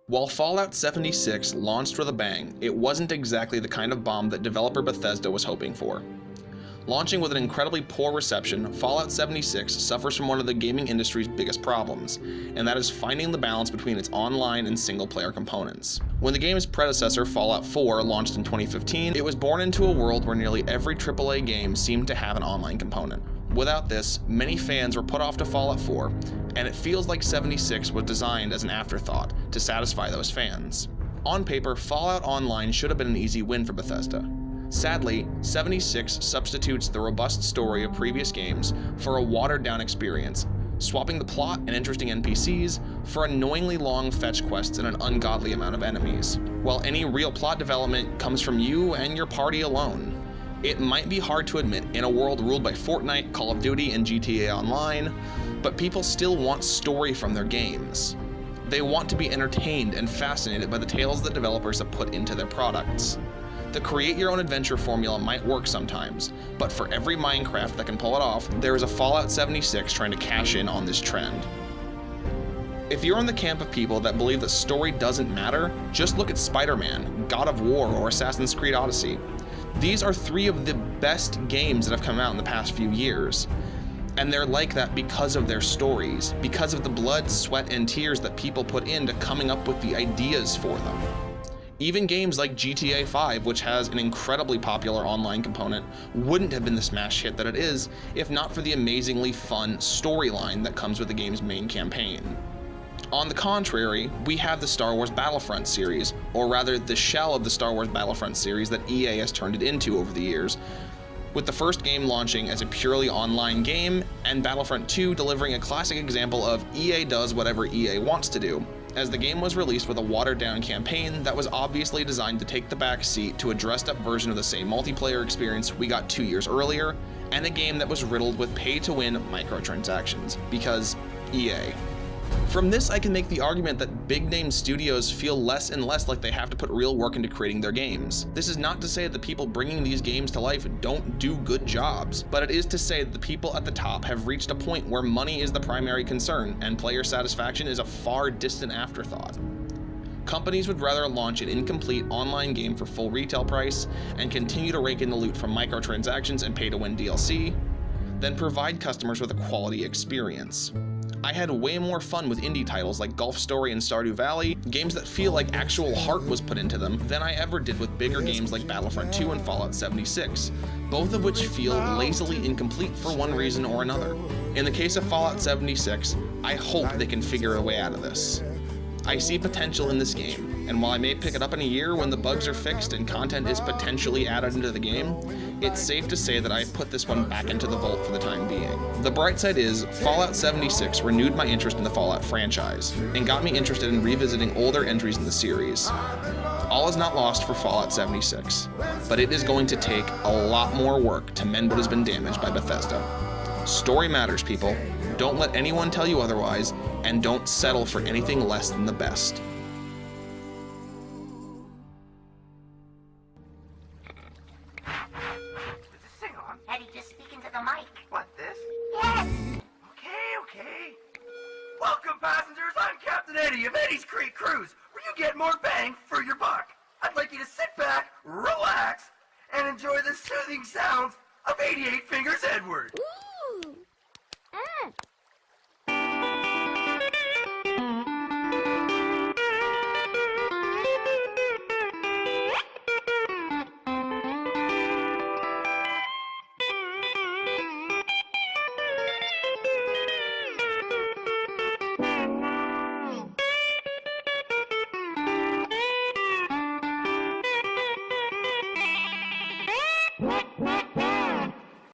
While Fallout 76 launched with a bang, it wasn't exactly the kind of bomb that developer Bethesda was hoping for. Launching with an incredibly poor reception, Fallout 76 suffers from one of the gaming industry's biggest problems, and that is finding the balance between its online and single-player components. When the game's predecessor, Fallout 4, launched in 2015, it was born into a world where nearly every AAA game seemed to have an online component. Without this, many fans were put off to Fallout 4, and it feels like 76 was designed as an afterthought to satisfy those fans. On paper, Fallout Online should have been an easy win for Bethesda. Sadly, 76 substitutes the robust story of previous games for a watered-down experience, swapping the plot and interesting NPCs for annoyingly long fetch quests and an ungodly amount of enemies. While any real plot development comes from you and your party alone, it might be hard to admit in a world ruled by Fortnite, Call of Duty, and GTA Online, but people still want story from their games. They want to be entertained and fascinated by the tales that developers have put into their products. The create-your-own-adventure formula might work sometimes, but for every Minecraft that can pull it off, there is a Fallout 76 trying to cash in on this trend. If you're in the camp of people that believe that story doesn't matter, just look at Spider-Man, God of War, or Assassin's Creed Odyssey. These are three of the best games that have come out in the past few years. And they're like that because of their stories, because of the blood, sweat, and tears that people put into coming up with the ideas for them. Even games like GTA 5, which has an incredibly popular online component, wouldn't have been the smash hit that it is if not for the amazingly fun storyline that comes with the game's main campaign. On the contrary, we have the Star Wars Battlefront series, or rather the shell of the Star Wars Battlefront series that EA has turned it into over the years, with the first game launching as a purely online game, and Battlefront 2 delivering a classic example of EA does whatever EA wants to do, as the game was released with a watered-down campaign that was obviously designed to take the back seat to a dressed-up version of the same multiplayer experience we got 2 years earlier, and a game that was riddled with pay-to-win microtransactions, because EA. From this, I can make the argument that big-name studios feel less and less like they have to put real work into creating their games. This is not to say that the people bringing these games to life don't do good jobs, but it is to say that the people at the top have reached a point where money is the primary concern, and player satisfaction is a far distant afterthought. Companies would rather launch an incomplete online game for full retail price and continue to rake in the loot from microtransactions and pay-to-win DLC than provide customers with a quality experience. I had way more fun with indie titles like Golf Story and Stardew Valley, games that feel like actual heart was put into them, than I ever did with bigger games like Battlefront 2 and Fallout 76, both of which feel lazily incomplete for one reason or another. In the case of Fallout 76, I hope they can figure a way out of this. I see potential in this game, and while I may pick it up in a year when the bugs are fixed and content is potentially added into the game, it's safe to say that I've put this one back into the vault for the time being. The bright side is, Fallout 76 renewed my interest in the Fallout franchise, and got me interested in revisiting older entries in the series. All is not lost for Fallout 76, but it is going to take a lot more work to mend what has been damaged by Bethesda. Story matters, people. Don't let anyone tell you otherwise, and don't settle for anything less than the best. Is this thing on? Eddie, just speak into the mic. What, this? Yes! Okay. Welcome, passengers. I'm Captain Eddie of Eddie's Creek Cruise, where you get more bang for your buck. I'd like you to sit back, relax, and enjoy the soothing sounds of 88 Fingers Edward.